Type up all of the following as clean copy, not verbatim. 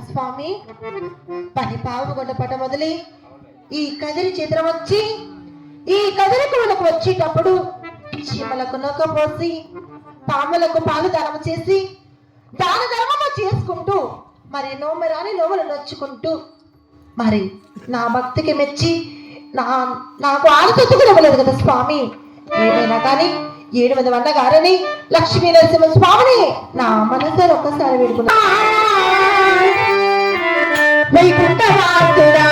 స్వామి పని పావుగొండ పట మొదలి ఈ కదిరి చిత్రం వచ్చి ఈ కదిరి కోలకు వచ్చేటప్పుడు చీమలకు నొక్క పోసి పాములకు పాలు దానం చేసి దాన ధర్మము చేసుకుంటూ మరి నోమరాని నోములు నొచ్చుకుంటూ మరి నా భక్తికి మెచ్చి నాకు ఆలోచన కూడా ఇవ్వలేదు కదా స్వామి. ఏమైనా కానీ 7 మంది గారని లక్ష్మీ నరసింహ స్వామిని నా మనసులో ఒక్కసారి వేడుకున్నా. వైకుంఠవాసుడా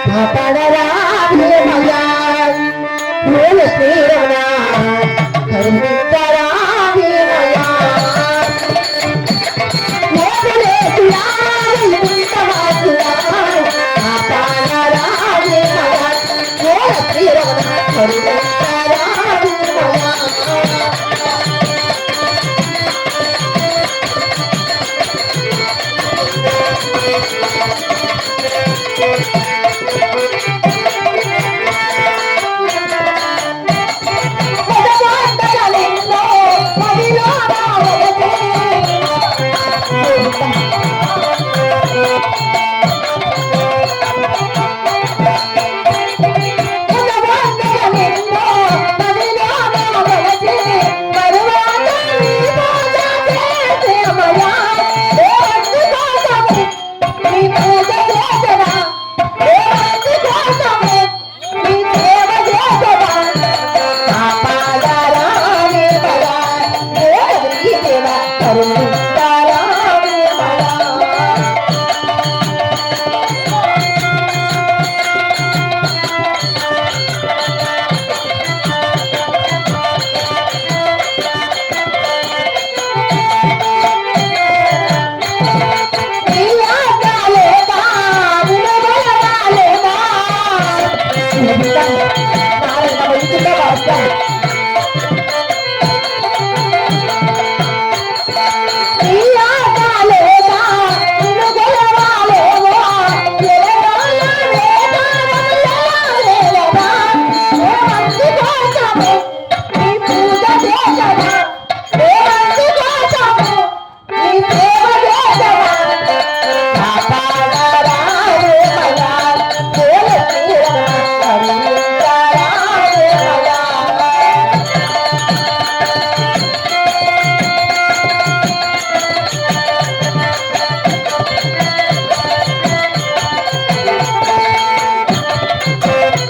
కాపాడరా భీమయ్యా, మూల శ్రీరమణ కరుణించరా భీమయ్యా, మోసలేసుడా వైకుంఠవాసుడా కాపాడరా భీమయ్యా, మూల శ్రీరమణ కరుణించరా భీమయ్యా.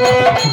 నీ